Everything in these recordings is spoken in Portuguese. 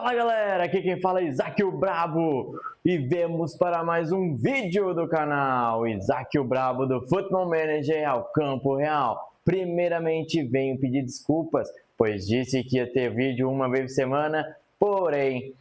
Fala galera, aqui quem fala é Isaac o Brabo e vemos para mais um vídeo do canal Isaac o Brabo do Football Manager ao campo real. Primeiramente venho pedir desculpas, pois disse que ia ter vídeo uma vez por semana, porém,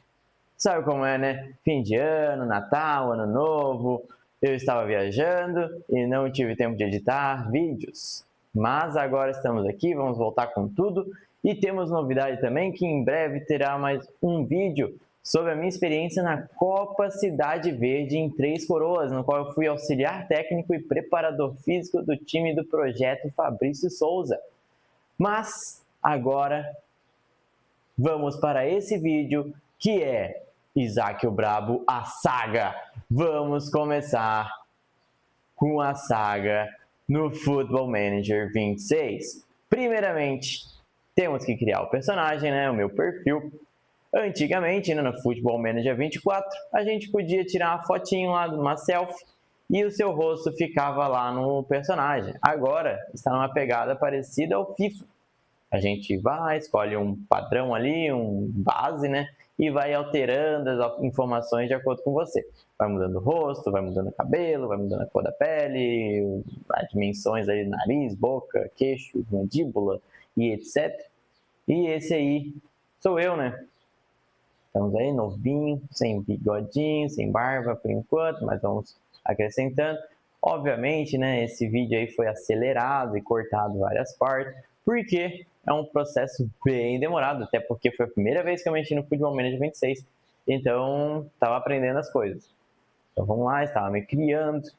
sabe como é, né? Fim de ano, Natal, Ano Novo, eu estava viajando e não tive tempo de editar vídeos. Mas agora estamos aqui, vamos voltar com tudo. E temos novidade também que em breve terá mais um vídeo sobre a minha experiência na Copa Cidade Verde em Três Coroas, no qual eu fui auxiliar técnico e preparador físico do time do projeto Fabrício Souza. Mas agora vamos para esse vídeo que é Isaac o Brabo, a saga. Vamos começar com a saga no Football Manager 26. Primeiramente, temos que criar o personagem, né? O meu perfil. Antigamente, né, no Football Manager 24, a gente podia tirar uma fotinho lá de uma selfie e o seu rosto ficava lá no personagem. Agora, está numa pegada parecida ao FIFA. A gente vai, escolhe um padrão ali, um base, né? E vai alterando as informações de acordo com você. Vai mudando o rosto, vai mudando o cabelo, vai mudando a cor da pele, as dimensões aí, nariz, boca, queixo, mandíbula e etc. E esse aí sou eu, né? Estamos aí novinho, sem bigodinho, sem barba por enquanto, mas vamos acrescentando. Obviamente, né, esse vídeo aí foi acelerado e cortado várias partes, porque é um processo bem demorado, até porque foi a primeira vez que eu mexi no Football Manager 26, então estava aprendendo as coisas. Então vamos lá, estava me criando,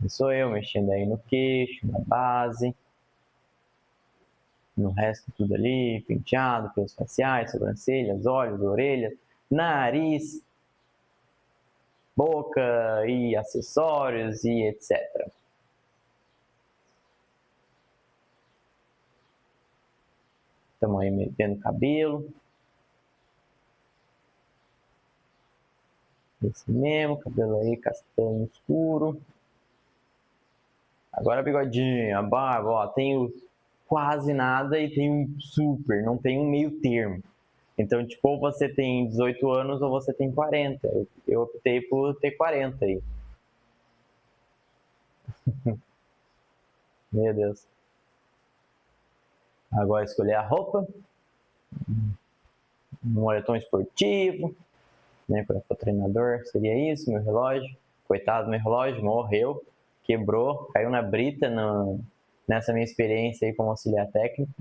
sou eu mexendo aí no queixo, na base, no resto tudo ali, penteado, pelos faciais, sobrancelhas, olhos, orelhas, nariz, boca e acessórios e etc. Estamos aí metendo cabelo. Esse mesmo, cabelo aí castanho escuro. Agora bigodinho, a barba, ó, tenho quase nada e tenho super, não tenho um meio termo. Então, tipo, ou você tem 18 anos ou você tem 40. Eu optei por ter 40 aí. Meu Deus. Agora escolher a roupa. Um moletom esportivo. Né, quando eu for treinador, seria isso, meu relógio. Coitado, meu relógio morreu, quebrou, caiu na brita nessa minha experiência aí como auxiliar técnico.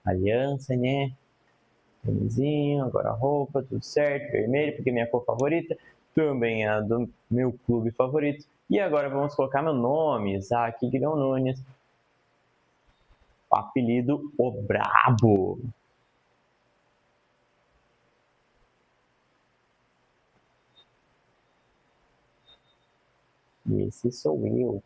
Aliança, né? Tênisinho, agora a roupa, tudo certo, vermelho, porque é minha cor favorita, também é a do meu clube favorito. E agora vamos colocar meu nome, Isaac Guilherme Nunes, apelido O Brabo. E esse sou eu.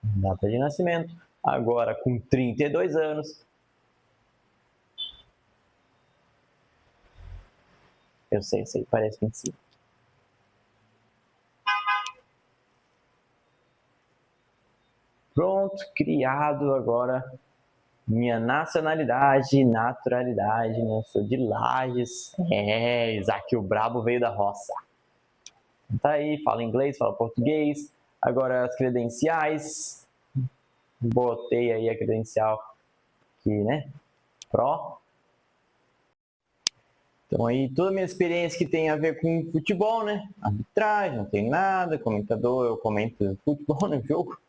Data de nascimento, agora com 32 anos. Eu sei, parece 25. Pronto, criado agora minha nacionalidade, naturalidade, né? Sou de Lages. É, Isaac o Brabo veio da roça. Tá aí, fala inglês, fala português. Agora as credenciais. Botei aí a credencial aqui, né? Pro. Então aí toda a minha experiência que tem a ver com futebol, né? Arbitragem, não tem nada. Comentador, eu comento futebol no jogo.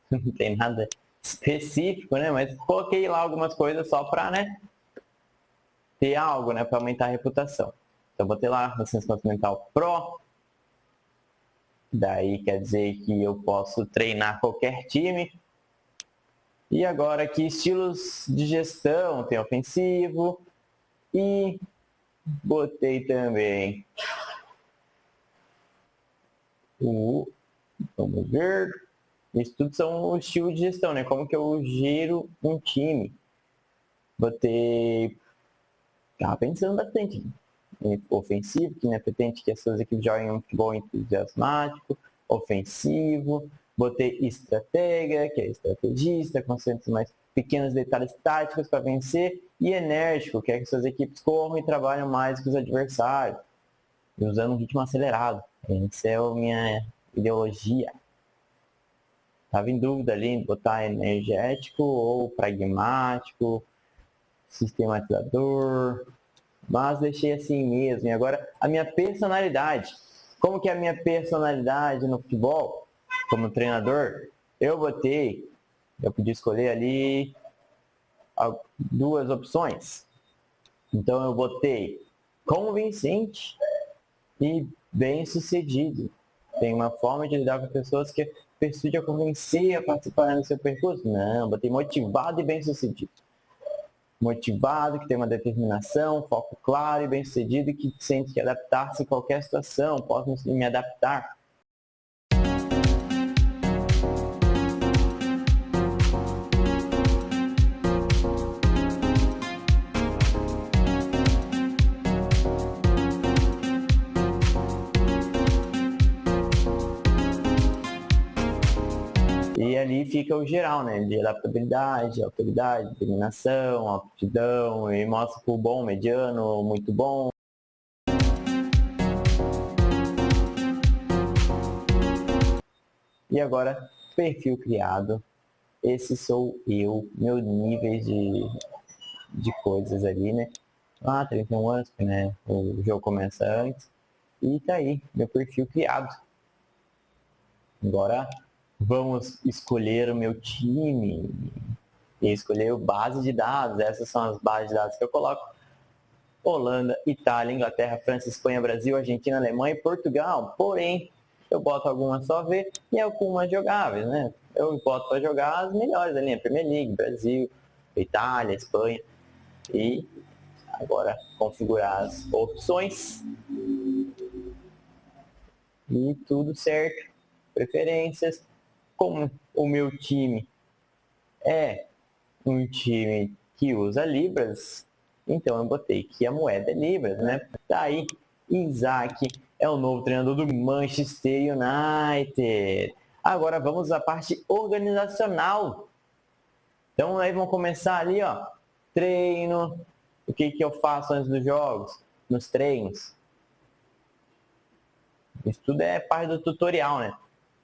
Não tem nada específico, né? Mas coloquei lá algumas coisas só para, né? Ter algo, né? Para aumentar a reputação. Então botei lá licença continental Pro. Daí quer dizer que eu posso treinar qualquer time. E agora aqui estilos de gestão, tem ofensivo e botei também vamos ver, isso tudo são estilos de gestão, né? Como que eu gero um time. Botei, tava pensando bastante, ofensivo, que, né, pretende que as suas equipes joguem um futebol entusiasmático, ofensivo. Botei estratega, que é estrategista, concentra mais pequenos detalhes táticos para vencer. E enérgico, que é que suas equipes corram e trabalham mais que os adversários, usando um ritmo acelerado. Essa é a minha ideologia. Estava em dúvida ali em botar energético ou pragmático, sistematizador, mas deixei assim mesmo. E agora, a minha personalidade. Como que é a minha personalidade no futebol, como treinador? Eu podia escolher ali duas opções. Então, eu botei convincente e bem-sucedido. Tem uma forma de lidar com pessoas que persuade a convencer a participar do seu percurso? Não, botei motivado e bem-sucedido. Motivado, que tem uma determinação, foco claro e bem-sucedido e que sente que adaptar-se a qualquer situação, posso me adaptar. E ali fica o geral, né? De adaptabilidade, autoridade, determinação, aptidão, e mostra o bom, mediano, muito bom. E agora, perfil criado. Esse sou eu, meus níveis de coisas ali, né? 31 anos, né? O jogo começa antes. E tá aí, meu perfil criado. Agora vamos escolher o meu time e escolher base de dados. Essas são as bases de dados que eu coloco: Holanda, Itália, Inglaterra, França, Espanha, Brasil, Argentina, Alemanha e Portugal. Porém, eu boto algumas só ver e algumas jogáveis, né? Eu boto para jogar as melhores ali, a Premier League, Brasil, Itália, Espanha. E agora configurar as opções. E tudo certo. Preferências. Como o meu time é um time que usa libras, então eu botei que a moeda é libras, né? Daí, Isaac é o novo treinador do Manchester United. Agora vamos à parte organizacional. Então aí vamos começar ali, ó, treino. O que eu faço antes dos jogos? Nos treinos. Isso tudo é parte do tutorial, né?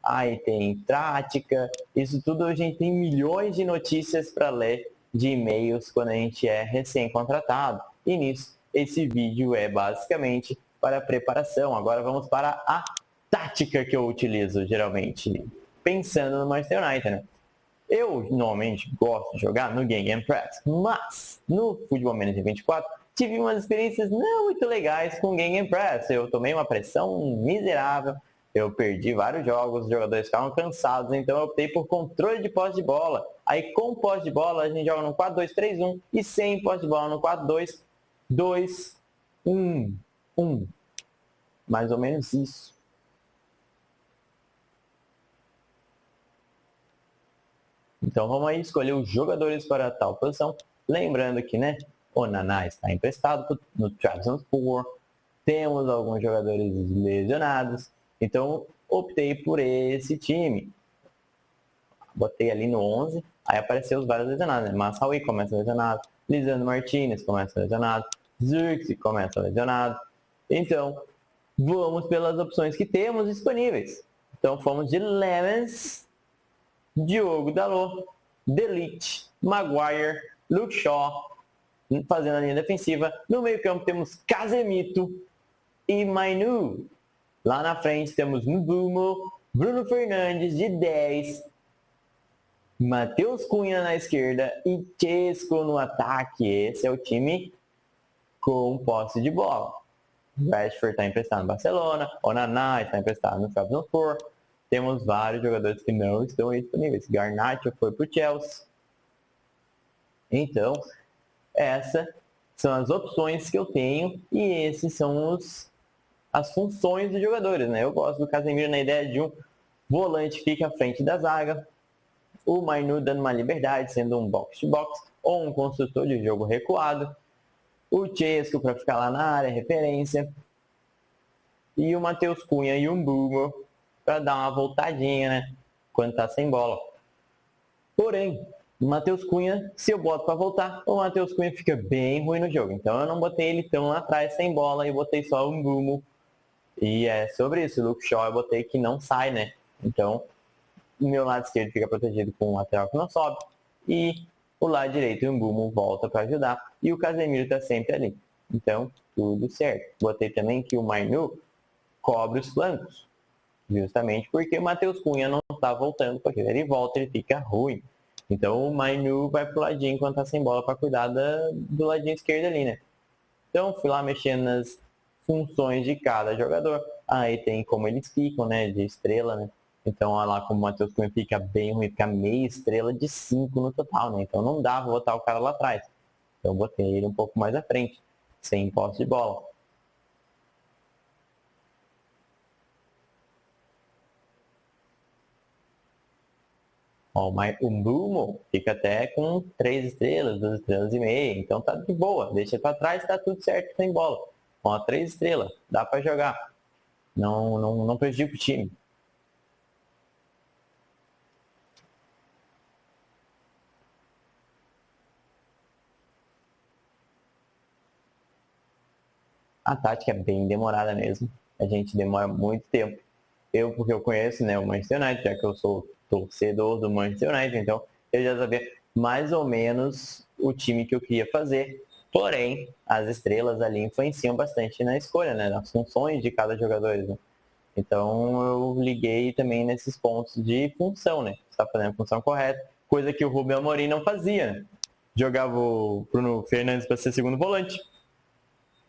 Aí tem prática, isso tudo a gente tem milhões de notícias para ler de e-mails quando a gente é recém-contratado. E nisso, esse vídeo é basicamente para a preparação. Agora vamos para a tática que eu utilizo geralmente, pensando no Manchester United, né? Eu normalmente gosto de jogar no Game Press, mas no Football Manager 24 tive umas experiências não muito legais com Game Press. Eu tomei uma pressão miserável. Eu perdi vários jogos, os jogadores ficavam cansados, então eu optei por controle de posse de bola. Aí com posse de bola a gente joga no 4-2-3-1 e sem posse de bola no 4-2-2-1-1. Mais ou menos isso. Então vamos aí escolher os jogadores para tal posição. Lembrando que, né, o Naná está emprestado no Trabzonspor. Temos alguns jogadores lesionados. Então, optei por esse time. Botei ali no 11, aí apareceu os vários lesionados, né? Massaui começa lesionado, Lisandro Martinez começa lesionado, Zirkzee começa lesionado. Então, vamos pelas opções que temos disponíveis. Então, fomos de Lemens, Diogo Dalot, De Ligt, Maguire, Luke Shaw, fazendo a linha defensiva. No meio campo temos Casemiro e Mainu. Lá na frente temos Mbeumo, Bruno Fernandes de 10, Matheus Cunha na esquerda e Chesco no ataque. Esse é o time com posse de bola. Rashford está emprestado no Barcelona, Onana está emprestado no Trabzonspor. Temos vários jogadores que não estão disponíveis. Garnacho foi para o Chelsea. Então, essas são as opções que eu tenho e esses são as funções dos jogadores, né? Eu gosto do Casemiro na ideia de um volante que fica à frente da zaga, o Mainu dando uma liberdade, sendo um box-to-box ou um construtor de jogo recuado. o Chesco para ficar lá na área, referência, e o Matheus Cunha e o Mbumo para dar uma voltadinha, né, quando tá sem bola. Porém, o Matheus Cunha, se eu boto para voltar, o Matheus Cunha fica bem ruim no jogo. Então eu não botei ele tão lá atrás sem bola e botei só o Mbumo. E é sobre isso, o Luke Shaw eu botei que não sai, né? Então, o meu lado esquerdo fica protegido com o lateral que não sobe. E o lado direito, o Mbumo volta para ajudar. E o Casemiro está sempre ali. Então, tudo certo. Botei também que o Mainu cobre os flancos. Justamente porque o Matheus Cunha não está voltando, porque ele volta, ele fica ruim. Então o Mainu vai pro ladinho enquanto tá sem bola para cuidar do ladinho esquerdo ali, né? Então fui lá mexendo nas funções de cada jogador. Aí tem como eles ficam, né? De estrela, né? Então olha lá como o Matheus Cunha fica bem ruim, fica meia estrela de 5 no total, né? Então não dá pra botar o cara lá atrás. Então eu botei ele um pouco mais à frente, sem posse de bola. Ó, o Mbumo fica até com 3 estrelas, 2 estrelas e meia, então tá de boa. Deixa pra trás, tá tudo certo sem bola. Ó, 3 estrelas, dá pra jogar. Não prejudica o time. A tática é bem demorada mesmo. A gente demora muito tempo. Eu, porque eu conheço, né, o Manchester United, já que eu sou torcedor do Manchester United, então eu já sabia mais ou menos o time que eu queria fazer. Porém, as estrelas ali influenciam bastante na escolha, né, nas funções de cada jogador, né? Então eu liguei também nesses pontos de função, né? Está fazendo a função correta, coisa que o Rubem Amorim não fazia, né? Jogava o Bruno Fernandes para ser segundo volante,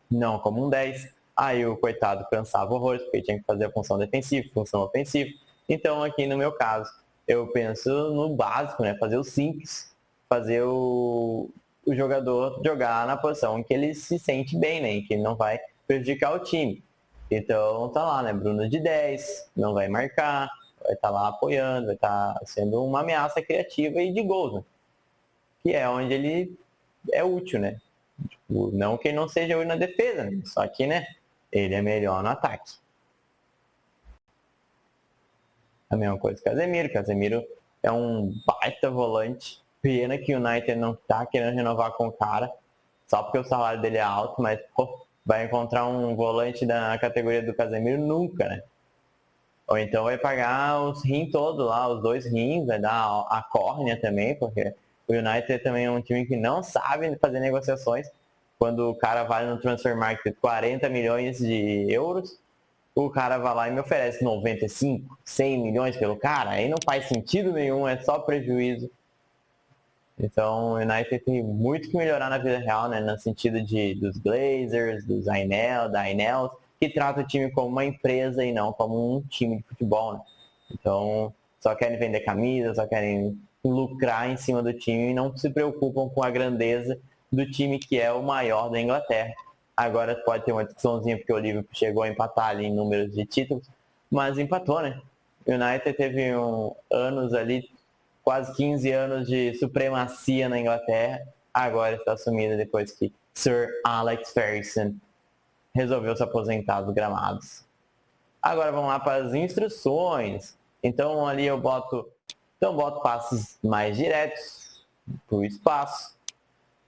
não como um 10. Aí o coitado cansava horrores, porque tinha que fazer a função defensiva, função ofensiva. Então aqui no meu caso, eu penso no básico, né? Fazer o simples, fazer o jogador jogar na posição em que ele se sente bem, né? Em que ele não vai prejudicar o time. Então tá lá, né? Bruno de 10, não vai marcar, vai estar lá apoiando, vai estar sendo uma ameaça criativa e de gols, né? Que é onde ele é útil, né? Tipo, não que ele não seja útil na defesa, né? Só que, né? Ele é melhor no ataque. A mesma coisa que o Casemiro. Casemiro é um baita volante. Pena que o United não tá querendo renovar com o cara, só porque o salário dele é alto, mas pô, vai encontrar um volante da categoria do Casemiro nunca, né? Ou então vai pagar os rins todos lá, os 2 rins, vai dar a córnea também, porque o United também é um time que não sabe fazer negociações. Quando o cara vai no Transfer Market 40 milhões de euros, o cara vai lá e me oferece 95, 100 milhões pelo cara, aí não faz sentido nenhum, é só prejuízo. Então o United tem muito que melhorar na vida real, né? No sentido dos Glazers, dos Ainel, da Ainels, que trata o time como uma empresa e não como um time de futebol, né? Então só querem vender camisas, só querem lucrar em cima do time e não se preocupam com a grandeza do time que é o maior da Inglaterra. Agora pode ter uma discussãozinha porque o Liverpool chegou a empatar ali em números de títulos, mas empatou, né? O United teve anos ali, quase 15 anos de supremacia na Inglaterra, agora está assumida depois que Sir Alex Ferguson resolveu se aposentar dos gramados. Agora vamos lá para as instruções. Então ali eu boto passes mais diretos para o espaço,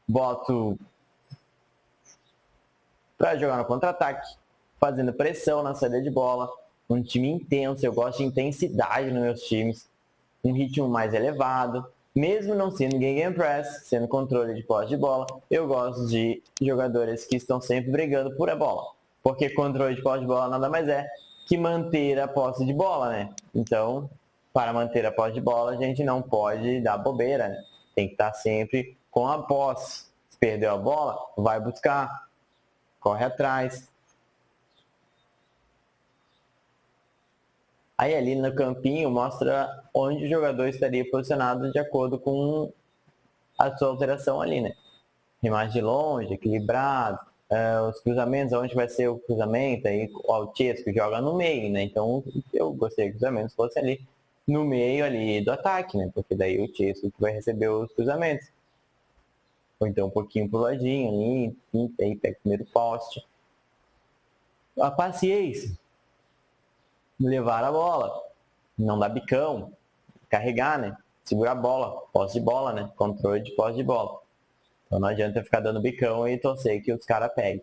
boto para jogar no contra-ataque, fazendo pressão na saída de bola, um time intenso, eu gosto de intensidade nos meus times, um ritmo mais elevado, mesmo não sendo game press, sendo controle de posse de bola, eu gosto de jogadores que estão sempre brigando por a bola, porque controle de posse de bola nada mais é que manter a posse de bola, né? Então, para manter a posse de bola, a gente não pode dar bobeira, né? Tem que estar sempre com a posse. Se perdeu a bola, vai buscar, corre atrás. Aí ali no campinho mostra onde o jogador estaria posicionado de acordo com a sua alteração ali, né? Mais de longe, equilibrado, os cruzamentos, onde vai ser o cruzamento, aí o Altiesco que joga no meio, né? Então eu gostei que os cruzamentos fossem ali no meio ali do ataque, né? Porque daí o Tiesco que vai receber os cruzamentos. ou então um pouquinho pro ladinho ali, aí pega o primeiro poste. A paciência, levar a bola, não dar bicão, carregar, né? Segurar a bola, posse de bola, né? Controle de posse de bola. Então não adianta ficar dando bicão e torcer que os caras peguem.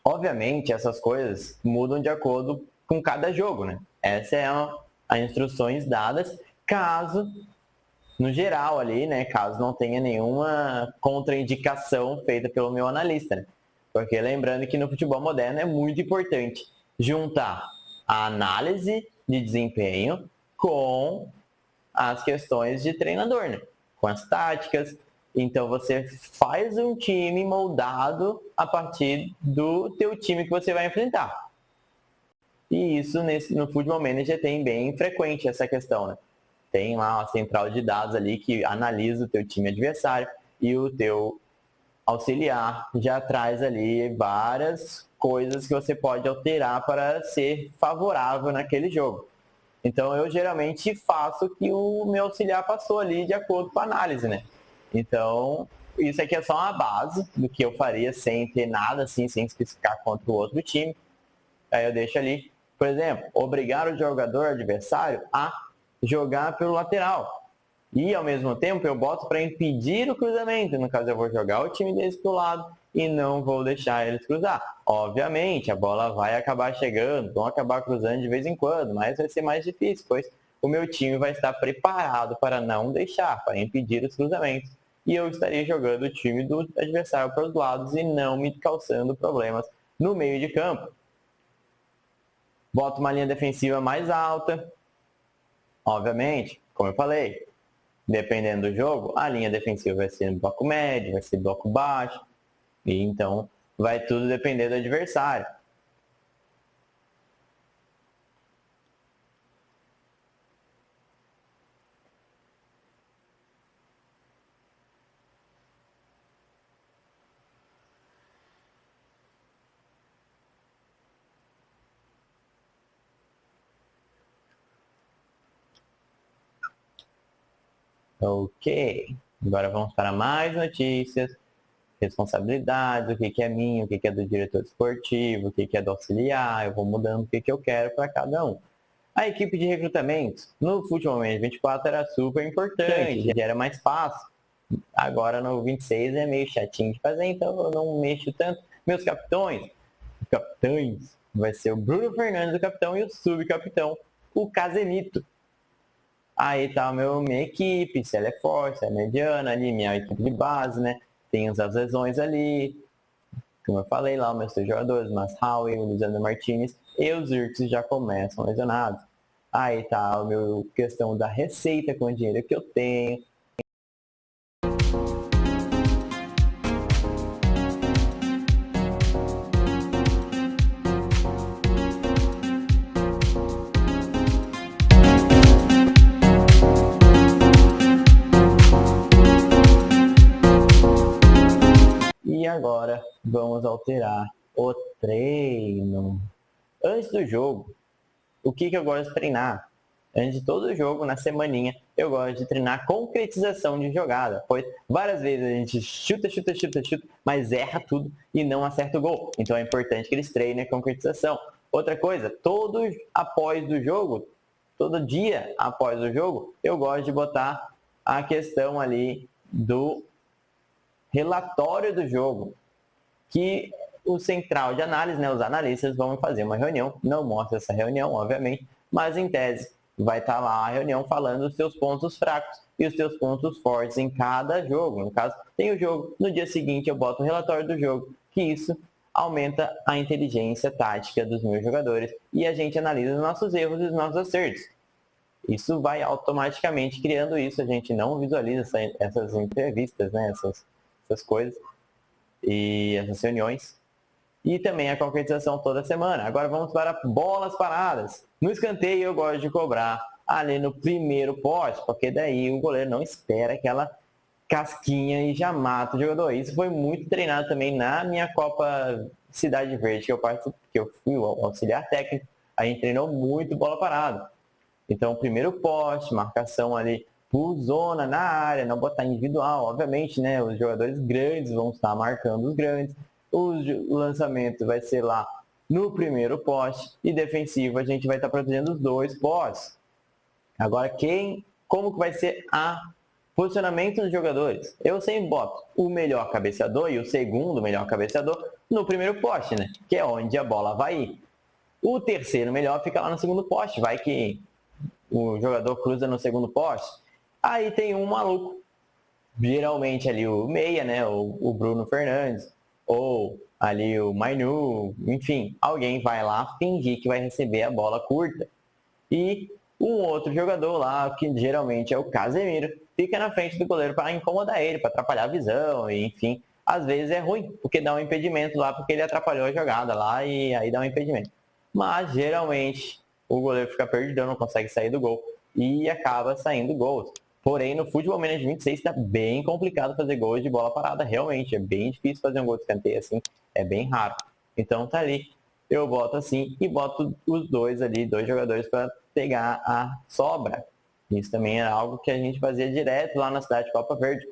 Obviamente, essas coisas mudam de acordo com cada jogo, né? Essas são as instruções dadas, caso, no geral ali, né? Caso não tenha nenhuma contraindicação feita pelo meu analista, né? Porque lembrando que no futebol moderno é muito importante juntar a análise de desempenho com as questões de treinador, né? Com as táticas. Então você faz um time moldado a partir do teu time que você vai enfrentar. E isso no Football Manager tem bem frequente essa questão, né? Tem lá a central de dados ali que analisa o teu time adversário e o teu auxiliar já traz ali várias coisas que você pode alterar para ser favorável naquele jogo. Então eu geralmente faço o que o meu auxiliar passou ali de acordo com a análise, né? Então isso aqui é só uma base do que eu faria sem ter nada assim, sem especificar contra o outro time. Aí eu deixo ali, por exemplo, obrigar o jogador adversário a jogar pelo lateral. E ao mesmo tempo eu boto para impedir o cruzamento. No caso eu vou jogar o time deles para o lado e não vou deixar eles cruzar. Obviamente a bola vai acabar chegando, vão acabar cruzando de vez em quando, mas vai ser mais difícil, pois o meu time vai estar preparado para não deixar, para impedir os cruzamentos. E eu estaria jogando o time do adversário para os lados e não me causando problemas no meio de campo. Boto uma linha defensiva mais alta. Obviamente, como eu falei, dependendo do jogo, a linha defensiva vai ser bloco médio, vai ser bloco baixo. E então vai tudo depender do adversário. Ok, agora vamos para mais notícias, responsabilidades, o que é minha, o que é do diretor esportivo, o que é do auxiliar, eu vou mudando o que eu quero para cada um. A equipe de recrutamento no Futebol Manager 24 era super importante, já era mais fácil. Agora no 26 é meio chatinho de fazer, então eu não mexo tanto. Meus capitães, vai ser o Bruno Fernandes, o capitão, e o subcapitão, o Casemiro. Aí tá minha equipe, se ela é forte, se é mediana ali, minha equipe de base, né? Tem as lesões ali, como eu falei lá, meus três jogadores, mas Howie, o Lisandro Martinez e os Zirkzee já começam lesionados. Aí tá a minha questão da receita com o dinheiro que eu tenho. E agora vamos alterar o treino. Antes do jogo, o que eu gosto de treinar? Antes de todo jogo, na semaninha, eu gosto de treinar concretização de jogada, pois várias vezes a gente chuta, mas erra tudo e não acerta o gol. Então é importante que eles treinem a concretização. Outra coisa, todo dia após o jogo, eu gosto de botar a questão ali do relatório do jogo, que o central de análise, né, os analistas vão fazer uma reunião, não mostra essa reunião, obviamente, mas em tese vai estar lá a reunião falando os seus pontos fracos e os seus pontos fortes em cada jogo. No caso, tem o jogo, no dia seguinte eu boto o relatório do jogo, que isso aumenta a inteligência tática dos meus jogadores e a gente analisa os nossos erros e os nossos acertos. Isso vai automaticamente criando isso, a gente não visualiza essas entrevistas, né, essas coisas e essas reuniões. E também a concretização toda semana. Agora vamos para bolas paradas. No escanteio eu gosto de cobrar ali no primeiro poste, porque daí o goleiro não espera aquela casquinha e já mata o jogador. Isso foi muito treinado também na minha Copa Cidade Verde, que eu fui o auxiliar técnico. A gente treinou muito bola parada. Então, primeiro poste, marcação ali por zona na área, não botar individual. Obviamente, né, os jogadores grandes vão estar marcando os grandes. O lançamento vai ser lá no primeiro poste e defensivo a gente vai estar protegendo os 2 postes. Agora, como que vai ser posicionamento dos jogadores? Eu sempre boto o melhor cabeceador e o segundo melhor cabeceador no primeiro poste, né? Que é onde a bola vai ir. O terceiro melhor fica lá no segundo poste. Vai que o jogador cruza no segundo poste. Aí tem um maluco, geralmente ali o meia, né? O Bruno Fernandes, ou ali o Mainu, enfim, alguém vai lá fingir que vai receber a bola curta. E um outro jogador lá, que geralmente é o Casemiro, fica na frente do goleiro para incomodar ele, para atrapalhar a visão, e, enfim. Às vezes é ruim, porque dá um impedimento lá, porque ele atrapalhou a jogada lá e aí dá um impedimento. Mas geralmente o goleiro fica perdidão, não consegue sair do gol e acaba saindo gols. Porém, no Futebol Manager 26 está bem complicado fazer gols de bola parada, realmente. É bem difícil fazer um gol de escanteio assim, é bem raro. Então tá ali, eu boto assim e boto os dois ali, 2 jogadores para pegar a sobra. Isso também era algo que a gente fazia direto lá na cidade de Copa Verde,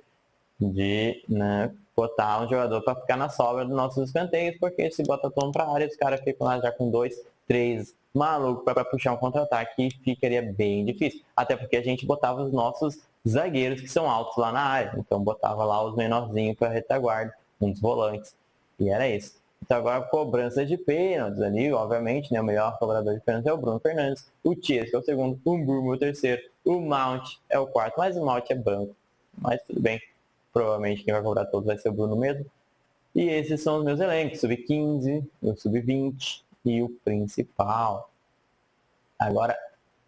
de botar um jogador para ficar na sobra dos nossos escanteios, porque se bota todo mundo para a área, os caras ficam lá já com 2, 3 malucos para puxar um contra-ataque e ficaria bem difícil. Até porque a gente botava os nossos zagueiros que são altos lá na área, então botava lá os menorzinhos para retaguarda, uns volantes, e era isso. Então agora cobrança de pênaltis ali, obviamente, né, o melhor cobrador de pênaltis é o Bruno Fernandes, o Thies, que é o segundo, o Burmo é o terceiro, o Mount é o quarto, mas o Mount é banco, mas tudo bem. Provavelmente quem vai cobrar todos vai ser o Bruno mesmo. E esses são os meus elencos, sub-15, o sub-20 e o principal. Agora,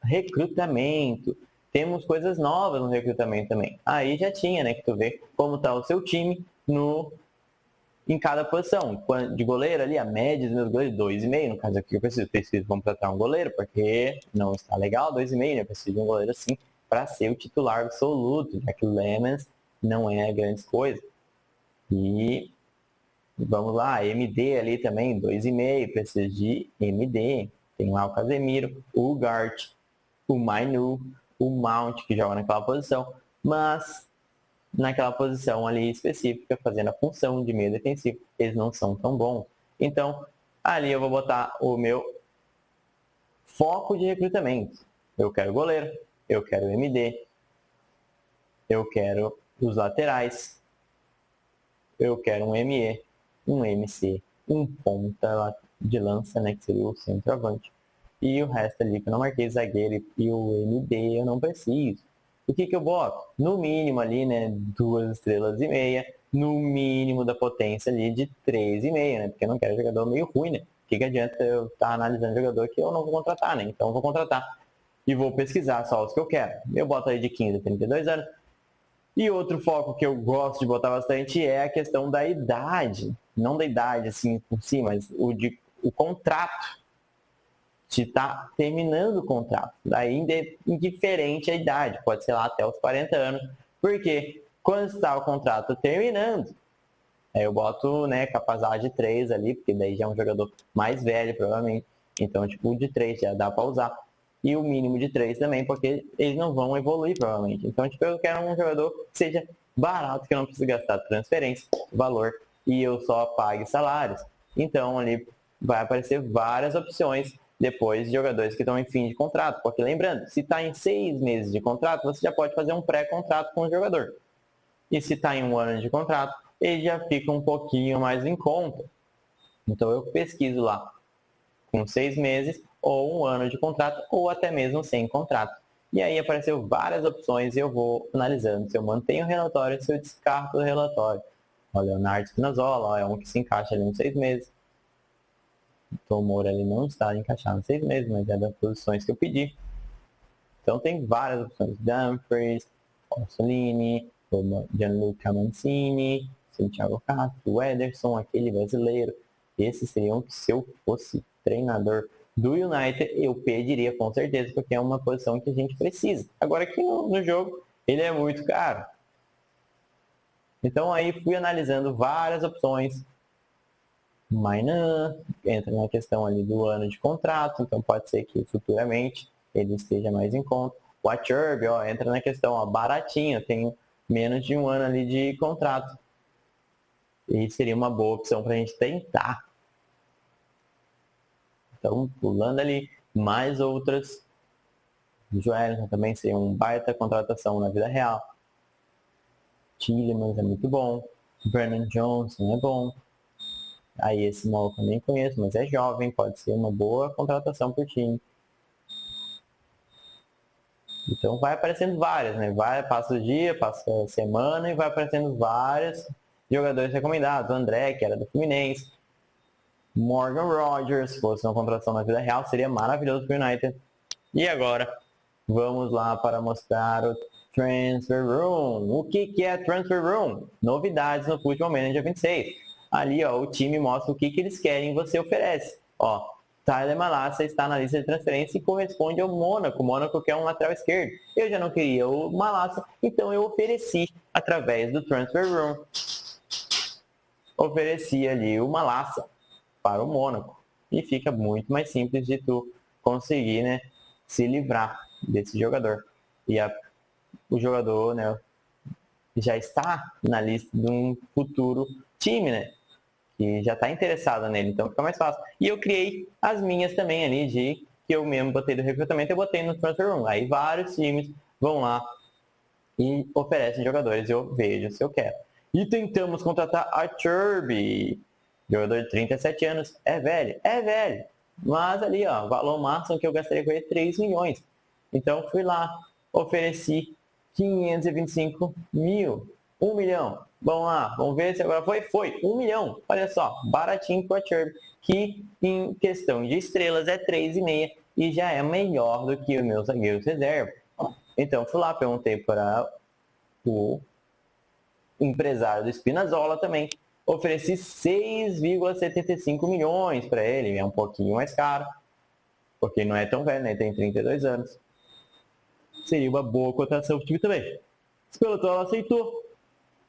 recrutamento. Temos coisas novas no recrutamento também. Aí já tinha, né, que tu vê como está o seu time em cada posição. De goleiro ali, a média dos meus goleiros, 2,5. No caso aqui eu preciso contratar um goleiro, porque não está legal, 2,5, né? Eu preciso de um goleiro assim para ser o titular absoluto, já que o Lemans não é grande coisa. E vamos lá, MD ali também, 2,5, precisa de MD. Tem lá o Casemiro, o Gart, o Mainu, o Mount, que joga naquela posição, mas naquela posição ali específica, fazendo a função de meio defensivo, eles não são tão bons. Então, ali eu vou botar o meu foco de recrutamento. Eu quero goleiro, eu quero MD, eu quero os laterais, eu quero um ME, um MC, um ponta de lança, né, que seria o centroavante. E o resto ali que eu não marquei, zagueiro e o MD eu não preciso. O que eu boto? No mínimo ali, né, 2,5 estrelas, no mínimo da potência ali de 3,5, né, porque eu não quero jogador meio ruim, né. O que adianta eu estar analisando jogador que eu não vou contratar, né, então eu vou contratar. E vou pesquisar só os que eu quero. Eu boto aí de 15 a 32 anos. E outro foco que eu gosto de botar bastante é a questão da idade. Não da idade, assim, por si, mas o contrato. Se está terminando o contrato. Daí, indiferente a idade, pode ser lá até os 40 anos. Porque quando está o contrato terminando, aí eu boto, né, capacidade 3 ali, porque daí já é um jogador mais velho, provavelmente. Então, tipo, de 3 já dá para usar. E o mínimo de 3 também, porque eles não vão evoluir, provavelmente. Então, tipo, eu quero um jogador que seja barato, que eu não precise gastar transferência, valor, e eu só pague salários. Então, ali vai aparecer várias opções depois de jogadores que estão em fim de contrato. Porque lembrando, se está em 6 meses de contrato, você já pode fazer um pré-contrato com o jogador. E se está em 1 ano de contrato, ele já fica um pouquinho mais em conta. Então eu pesquiso lá com 6 meses ou 1 ano de contrato ou até mesmo sem contrato. E aí apareceu várias opções e eu vou analisando se eu mantenho o relatório, se eu descarto o relatório. O Leonardo Spinazzola é um que se encaixa ali uns 6 meses. O Tom Moura ele não está encaixado nos 6 meses, mas é das posições que eu pedi. Então tem várias opções. Dumfries, Orsolini, Gianluca Mancini, Thiago Castro, o Ederson, aquele brasileiro. Esses seriam que se eu fosse treinador do United, eu pediria com certeza, porque é uma posição que a gente precisa. Agora aqui no jogo, ele é muito caro. Então aí fui analisando várias opções. Mainan entra na questão ali do ano de contrato, então pode ser que futuramente ele esteja mais em conta. O Acerbi, ó, entra na questão, ó, baratinho, tem menos de 1 ano ali de contrato. E seria uma boa opção para a gente tentar. Então, pulando ali, mais outras. O Joelinton também seria um baita contratação na vida real. Tielemans é muito bom. Brennan Johnson é bom. Aí esse maluco eu nem conheço, mas é jovem, pode ser uma boa contratação para o time. Então vai aparecendo várias, né? Passa o dia, passa a semana e vai aparecendo vários jogadores recomendados. O André, que era do Fluminense. Morgan Rogers, se fosse uma contratação na vida real, seria maravilhoso para o United. E agora, vamos lá para mostrar o Transfer Room. O que é Transfer Room? Novidades no Football Manager 26. Ali, ó, o time mostra o que eles querem e você oferece. Ó, Tyler Malacia está na lista de transferência e corresponde ao Mônaco. O Mônaco quer um lateral esquerdo. Eu já não queria o Malacia, então eu ofereci através do Transfer Room. Ofereci ali o Malacia para o Mônaco. E fica muito mais simples de tu conseguir, né, se livrar desse jogador. E o jogador, né, já está na lista de um futuro time, né, que já está interessado nele, então fica mais fácil. E eu criei as minhas também ali, que eu mesmo botei do recrutamento, eu botei no Transfer Room. Aí vários times vão lá e oferecem jogadores, eu vejo se eu quero. E tentamos contratar Acerbi, jogador de 37 anos, é velho, mas ali, ó, o valor máximo que eu gastaria com ele é 3 milhões. Então fui lá, ofereci 525 mil, 1 milhão. Vamos lá, vamos ver se agora foi 1 milhão. Olha só, baratinho para o Acerbi, que em questão de estrelas é 3,5 e já é melhor do que os meus zagueiros reserva. Então fui lá, perguntei para o empresário do Spinazzola também. Ofereci 6,75 milhões para ele, é um pouquinho mais caro, porque não é tão velho, né? Tem 32 anos. Seria uma boa cotação para o time também. O Spinazzola aceitou.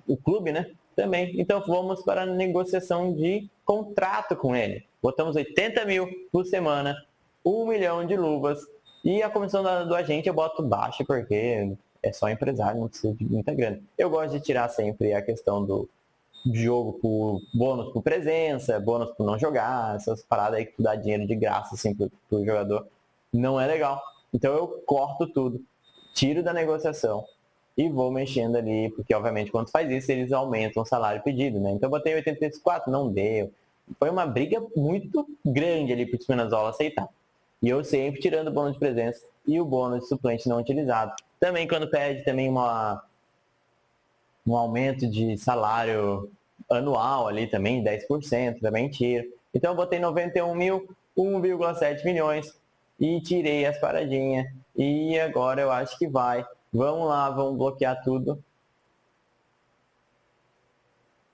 O clube, né? Também. Então vamos para a negociação de contrato com ele. Botamos 80 mil por semana, 1 milhão de luvas. E a comissão do agente eu boto baixo, porque é só empresário, não precisa de muita grana. Eu gosto de tirar sempre a questão do jogo por bônus por presença, bônus por não jogar, essas paradas aí que tu dá dinheiro de graça assim pro jogador. Não é legal. Então eu corto tudo, tiro da negociação e vou mexendo ali, porque obviamente quando faz isso eles aumentam o salário pedido, né? Então eu botei 84, não deu. Foi uma briga muito grande ali pro Spinazzola aceitar. E eu sempre tirando o bônus de presença e o bônus de suplente não utilizado. Também quando pede também um aumento de salário anual ali também, 10%, também tiro. Então eu botei 91 mil, 1,7 milhões e tirei as paradinhas. E agora eu acho que vai. Vamos lá, vamos bloquear tudo.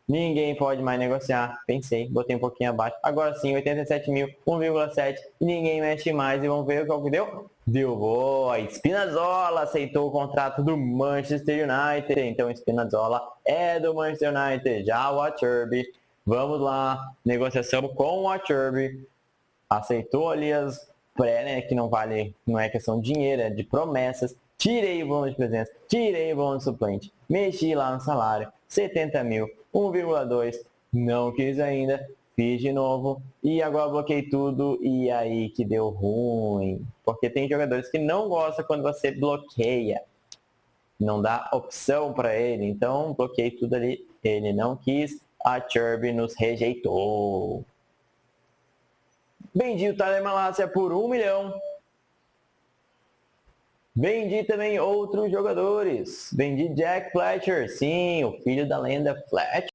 Ninguém pode mais negociar. Pensei, botei um pouquinho abaixo. Agora sim, 87 mil, 1,7. Ninguém mexe mais e vamos ver o que deu. Deu boa. Spinazzola aceitou o contrato do Manchester United. Então Spinazzola é do Manchester United. Já o Acerbi. Vamos lá. Negociação com o Acerbi. Aceitou ali as pré, né? Que não vale, não é questão de dinheiro, é de promessas. Tirei o bônus de presença, tirei o bônus de suplente, mexi lá no salário, 70 mil, 1,2, não quis ainda, fiz de novo e agora bloqueei tudo e aí que deu ruim. Porque tem jogadores que não gostam quando você bloqueia, não dá opção para ele, então bloqueei tudo ali, ele não quis, a Acerbi nos rejeitou. Vendi o Tyler Malacia por 1 milhão. Vendi também outros jogadores. Vendi Jack Fletcher, sim, o filho da lenda Fletcher.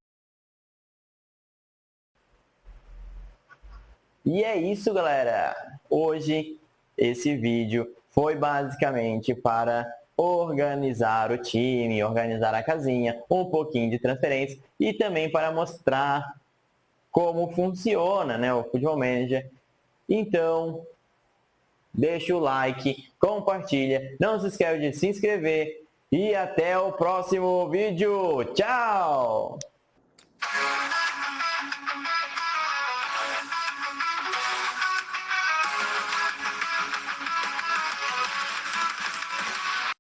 E é isso, galera. Hoje, esse vídeo foi basicamente para organizar o time, organizar a casinha, um pouquinho de transferência e também para mostrar como funciona, né, o Football Manager. Então, deixa o like, compartilha, não se esqueça de se inscrever e até o próximo vídeo. Tchau!